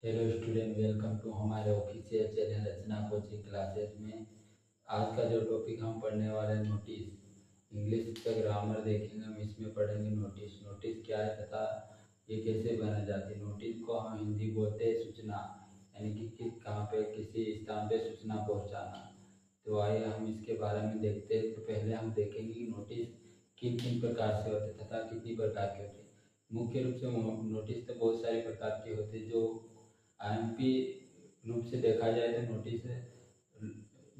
Hello student, welcome to हमारे official channel रचना coaching classes में। आज का जो टॉपिक हम पढ़ने वाले हैं नोटिस। इंग्लिश का ग्रामर देखेंगे, हम इसमें पढ़ेंगे नोटिस। नोटिस क्या है तथा ये कैसे बना जाती है। नोटिस को हम हिंदी बोलते हैं सूचना, यानी कि कहाँ पे किसी स्थान पे सूचना पहुँचाना। तो आइए हम इसके बारे में देखते हैं। तो पहले हम देखेंगे कि नोटिस किन किन प्रकार से होते तथा कितनी प्रकार के होते। मुख्य रूप से नोटिस तो बहुत सारे प्रकार के होते जो आईएमपी रूप से देखा जाए तो नोटिस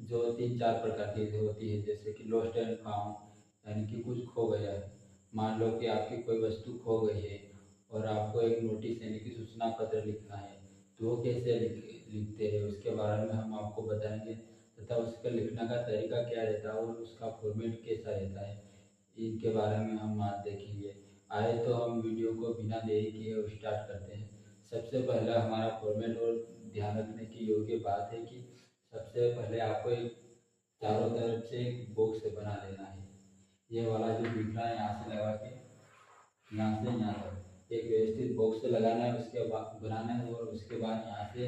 जो 3-4 प्रकार की होती है, जैसे कि लॉस्ट एंड फाउंड, यानी कि कुछ खो गया है। मान लो कि आपकी कोई वस्तु खो गई है और आपको एक नोटिस यानी कि सूचना पत्र लिखना है, तो वो कैसे लिखते हैं उसके बारे में हम आपको बताएंगे तथा उसका लिखने का तरीका क्या रहता है और उसका फॉर्मेट कैसा रहता है, इनके बारे में हम आज देखेंगे। आए तो हम वीडियो को बिना देरी किए स्टार्ट करते हैं। सबसे पहला हमारा फॉर्मेट और ध्यान रखने की योग्य बात है कि सबसे पहले आपको एक चारों तरफ से एक बॉक्स बना लेना है। ये वाला जो दिख रहा है यहाँ से लगा के यहाँ से यहाँ तक एक व्यवस्थित बॉक्स लगाना है, उसके बाद बनाना है और उसके बाद यहाँ से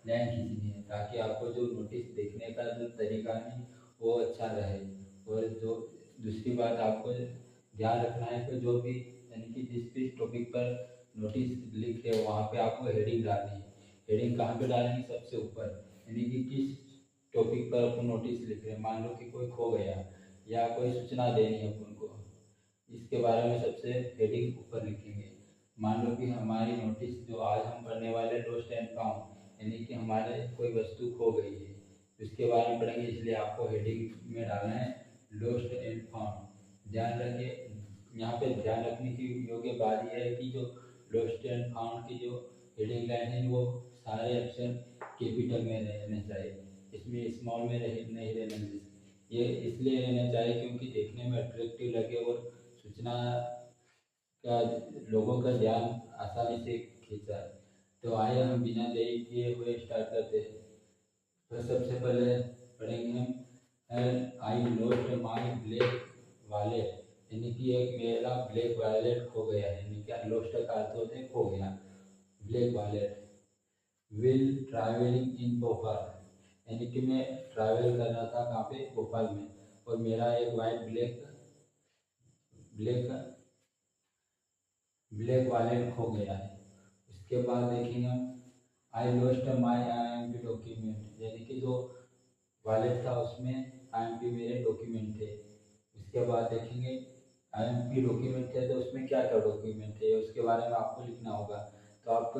लाइन खींचनी है ताकि आपको जो नोटिस देखने का जो तरीका है वो अच्छा रहे। और जो दूसरी बात आपको ध्यान रखना है कि जो भी यानी कि जिस भी टॉपिक पर नोटिस लिख रहे हो वहाँ पे आपको हेडिंग डालनी है। हेडिंग कहाँ पे डालनी है? सबसे ऊपर, यानी कि किस टॉपिक पर अपन नोटिस लिख रहे हैं। मान लो कि कोई खो गया या कोई सूचना देनी है अपन को, इसके बारे में सबसे हेडिंग ऊपर लिखेंगे। मान लो कि हमारी नोटिस जो आज हम पढ़ने वाले लॉस्ट एंड फाउंड, यानी कि हमारे कोई वस्तु खो गई है, उसके बारे में पढ़ेंगे, इसलिए आपको हेडिंग में डालना है लॉस्ट एंड फाउंड। ध्यान रखिए, यहाँ पे ध्यान रखने की योग्य बात यह है कि जो लॉस्ट एंड फाउंड की जो हेडिंग लाइन है वो सारे अक्षर कैपिटल में रहने चाहिए, इसमें स्मॉल में नहीं रहना चाहिए। ये इसलिए रहना चाहिए क्योंकि देखने में अट्रैक्टिव लगे और सूचना का लोगों का ध्यान आसानी से खींचा है। तो आइए हम बिना देरी किए हुए स्टार्ट करते हैं। तो सबसे पहले पढ़ेंगे हम I lost my black wallet, यानी कि एक मेरा ब्लैक वॉलेट खो गया है, यानी कि लॉस्ट का अर्थ होता है खो गया। Black wallet will travelling in Bhopal, यानी कि मैं ट्रैवल कर रहा था कहाँ पे? भोपाल में, और मेरा एक white black black black wallet खो गया है। उसके बाद देखेंगे हम I lost my IMP document, यानी कि जो वॉलेट था उसमें IMP मेरे डॉक्यूमेंट थे। उसके बाद देखेंगे IMP डॉक्यूमेंट थे तो उसमें क्या क्या डॉक्यूमेंट थे उसके बारे में आपको लिखना होगा। तो आप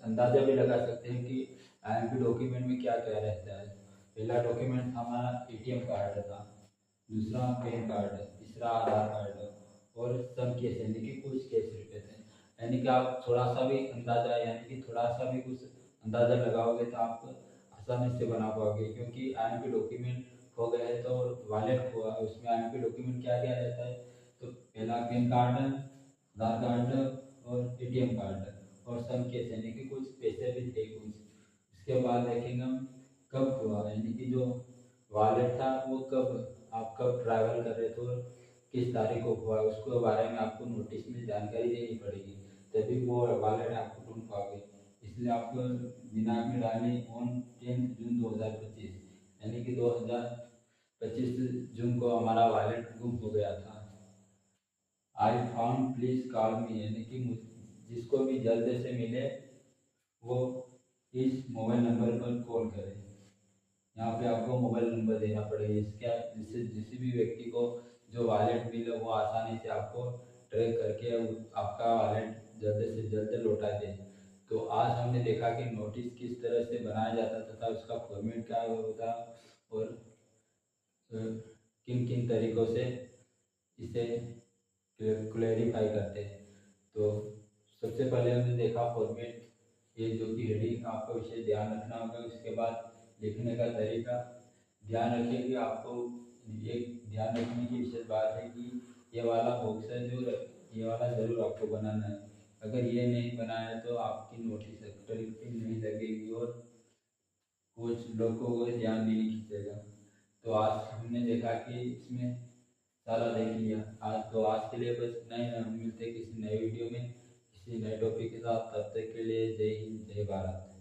अंदाज़ा भी लगा सकते हैं कि IMP डॉक्यूमेंट में क्या क्या रहता है। पहला डॉक्यूमेंट हमारा ATM कार्ड था, दूसरा पैन कार्ड, तीसरा आधार कार्ड और सब केस, यानी कि कुछ केस रुपये थे। यानी कि आप थोड़ा सा भी अंदाज़ा, यानी कि थोड़ा सा भी कुछ अंदाज़ा लगाओगे तो आप आसानी से बना पाओगे, क्योंकि IMP डॉक्यूमेंट हो गए हैं तो वॉलेट हुआ, उसमें IMP डॉक्यूमेंट क्या क्या रहता है। तो पहला पैन कार्ड, आधार कार्ड और ATM कार्ड और सम केस, यानी कि कुछ पैसे भी थे कुछ। उसके बाद देखेंगे हम कब हुआ, यानी कि जो वॉलेट था वो आप कब ट्रैवल कर रहे थे और किस तारीख को हुआ, उसके बारे में आपको नोटिस में जानकारी देनी पड़ेगी, तभी वो वॉलेट आपको ढूंढ पाओगे। इसलिए आपको दिनांक में डालनी ऑन 10 जून 2025, यानी कि 2025 जून को हमारा वॉलेट गुम हो गया था। आई फाउंड प्लीज कॉल मी, यानी कि जिसको भी जल्द से मिले वो इस मोबाइल नंबर पर कॉल करें। यहाँ पे आपको मोबाइल नंबर देना पड़ेगा जिससे किसी भी व्यक्ति को जो वॉलेट मिले वो आसानी से आपको ट्रैक करके आपका वॉलेट जल्द से जल्द लौटा दे। तो आज हमने देखा कि नोटिस किस तरह से बनाया जाता तथा उसका फॉर्मेट क्या होता और किन किन तरीक़ों से इसे क्लैरिफाई करते हैं। तो सबसे पहले हमने देखा फॉर्मेट, ये जो कि हेडिंग आपको विषय ध्यान रखना होगा। उसके बाद लिखने का तरीका ध्यान रखिए कि आपको एक ध्यान रखने की विशेष बात है कि ये वाला बॉक्स है जो ये वाला ज़रूर आपको बनाना है। अगर ये नहीं बनाया तो आपकी नोटिस अट्रैक्टिव नहीं लगेगी और कुछ लोगों को ध्यान भी नहीं खींचेगा। तो आज हमने देखा कि इसमें सारा देख लिया आज। तो आज के लिए बस इतना ही, हम मिलते हैं किसी नए वीडियो में किसी नए टॉपिक के साथ। तब तक के लिए जय हिंद, जय भारत।